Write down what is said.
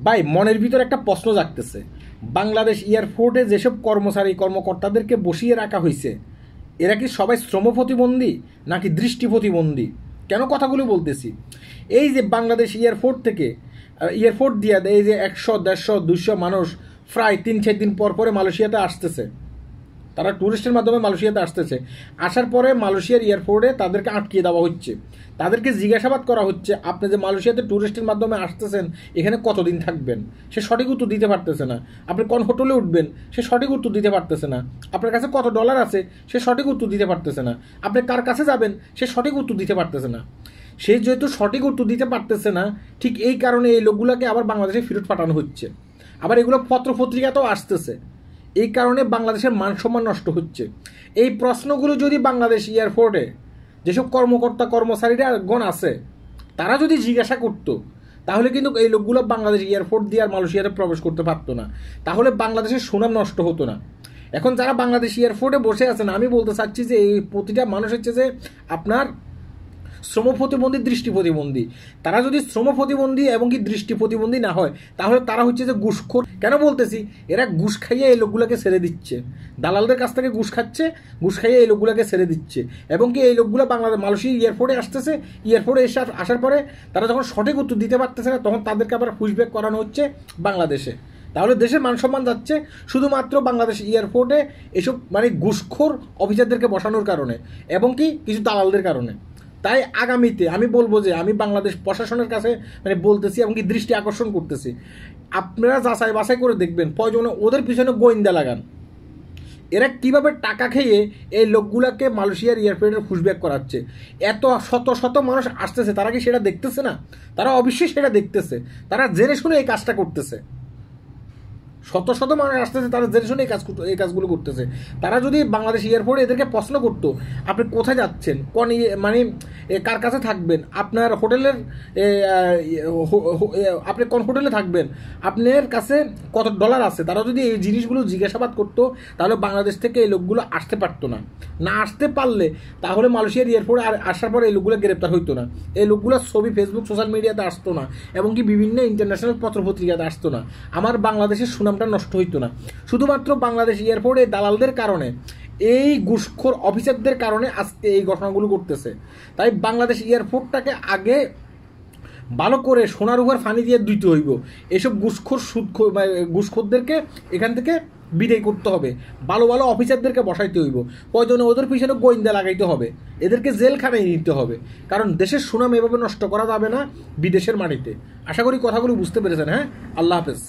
ভাই মনের ভিতর একটা প্রশ্ন জাগতেছে, বাংলাদেশ এয়ারপোর্টে যেসব কর্মচারী কর্মকর্তাদেরকে বসিয়ে রাখা হয়েছে এরা কি সবাই শ্রম প্রতিবন্ধী নাকি দৃষ্টি প্রতিবন্ধী? কেন কথাগুলো বলতেছি, এই যে বাংলাদেশ এয়ারপোর্ট দিয়ে এই যে 100, 150, 200 মানুষ প্রায় 3-4 দিন পর পরে মালয়েশিয়াতে আসতেছে, তারা ট্যুরিস্টের মাধ্যমে মালয়েশিয়াতে আসতেছে, আসার পরে মালয়েশিয়ার এয়ারপোর্টে তাদেরকে আটকিয়ে দেওয়া হচ্ছে, তাদেরকে জিজ্ঞাসাবাদ করা হচ্ছে আপনি যে মালয়েশিয়াতে ট্যুরিস্টের মাধ্যমে আসতেছেন এখানে কতদিন থাকবেন, সে সঠিক উত্তর দিতে পারতেছে না। আপনি কোন হোটেলে উঠবেন সে সঠিক উত্তর দিতে পারতেছে না। আপনার কাছে কত ডলার আছে সে সঠিক উত্তর দিতে পারতেছে না। আপনি কার কাছে যাবেন সে সঠিক উত্তর দিতে পারতেছে না। সে যেহেতু সঠিক উত্তর দিতে পারতেছে না, ঠিক এই কারণে এই লোকগুলোকে আবার বাংলাদেশে ফেরত পাঠানো হচ্ছে। আবার এগুলো পত্রপত্রিকাতেও আসতেছে, এই কারণে বাংলাদেশের মান সম্মান নষ্ট হচ্ছে। এই প্রশ্নগুলো যদি বাংলাদেশ এয়ারপোর্টে যেসব কর্মকর্তা কর্মচারীরা গণ আছে তারা যদি জিজ্ঞাসা করতো, তাহলে কিন্তু এই লোকগুলো বাংলাদেশ এয়ারপোর্ট দিয়ে আর মালয়েশিয়াতে প্রবেশ করতে পারতো না, তাহলে বাংলাদেশের সুনাম নষ্ট হতো না। এখন যারা বাংলাদেশ এয়ারপোর্টে বসে আছেন, আমি বলতে চাচ্ছি যে এই প্রতিটা মানুষ হচ্ছে যে আপনার শ্রম প্রতিবন্ধী, দৃষ্টি প্রতিবন্ধী। তারা যদি শ্রম প্রতিবন্ধী এবং কি দৃষ্টি প্রতিবন্ধী না হয় তাহলে তারা হচ্ছে যে ঘুষখোর। কেন বলতেছি, এরা ঘুষ খাইয়ে এই লোকগুলোকে ছেড়ে দিচ্ছে, দালালদের কাছ থেকে ঘুষ খাচ্ছে, ঘুষ খাইয়ে এই লোকগুলোকে ছেড়ে দিচ্ছে। এবং কি এই লোকগুলো মালয়েশিয়া এয়ারপোর্টে আসতেছে, এয়ারপোর্টে আসার পরে তারা যখন সঠিক উত্তর দিতে পারতেছে না তখন তাদেরকে আবার পুশব্যাক করানো হচ্ছে বাংলাদেশে। তাহলে দেশের মান সম্মান যাচ্ছে শুধুমাত্র বাংলাদেশ এয়ারপোর্টে এসব মানে ঘুষখোর অফিসারদেরকে বসানোর কারণে এবং কি কিছু দালালদের কারণে। তাই আগামীতে আমি বলবো যে আমি বাংলাদেশ প্রশাসনের কাছে মানে বলতেছি এবং কি দৃষ্টি আকর্ষণ করতেছি, আপনারা যাচাই বাছাই করে দেখবেন, প্রয়োজনে ওদের পিছনে গোয়েন্দা লাগান, এরা কিভাবে টাকা খেয়ে এই লোকগুলাকে মালয়েশিয়ার এয়ারপোর্টে পুশব্যাক করাচ্ছে। এত শত শত মানুষ আসতেছে, তারা কি সেটা দেখতেছে না? তারা অবশ্যই সেটা দেখতেছে, তারা জেনে শুনে এই কাজটা করতেছে। শত শত মানুষ আসতেছে, তারা জেনে শুনে এই কাজগুলো করতেছে। তারা যদি বাংলাদেশ এয়ারপোর্টে এদেরকে প্রশ্ন করতো আপনি কোথায় যাচ্ছেন, কোন মানে কার কাছে থাকবেন, আপনার হোটেলের আপনি কোন হোটেলে থাকবেন, আপনার কাছে কত ডলার আছে, তারা যদি এই জিনিসগুলো জিজ্ঞাসাবাদ করতো তাহলে বাংলাদেশ থেকে এই লোকগুলো আসতে পারতো না। না আসতে পারলে তাহলে মালয়েশিয়ার এয়ারপোর্টে আসার পর এই লোকগুলো গ্রেপ্তার হইতো না, এই লোকগুলোর ছবি ফেসবুক সোশ্যাল মিডিয়াতে আসতো না এবং কি বিভিন্ন ইন্টারন্যাশনাল পত্রপত্রিকাতে আসতো না, আমার বাংলাদেশের সুনামটা নষ্ট হইতো না। শুধুমাত্র বাংলাদেশ এয়ারপোর্টে দালালদের কারণে, এই ঘুষখোর অফিসারদের কারণে আজকে এই ঘটনাগুলো ঘটতেছে। তাই বাংলাদেশ এয়ারপোর্টটাকে আগে ভালো করে সোনার উপর ফানি দিয়ে দিতে হইব, এসব ঘুষখোরদেরকে এখান থেকে বিদায় করতে হবে, ভালো ভালো অফিসারদেরকে বসাইতে হইব, প্রয়োজনে ওদের পিছনে গোয়েন্দা লাগাইতে হবে, এদেরকে জেলখানায় নিতে হবে, কারণ দেশের সুনাম এভাবে নষ্ট করা যাবে না বিদেশের মাটিতে। আশা করি কথাগুলো বুঝতে পেরেছেন। হ্যাঁ, আল্লাহ হাফেজ।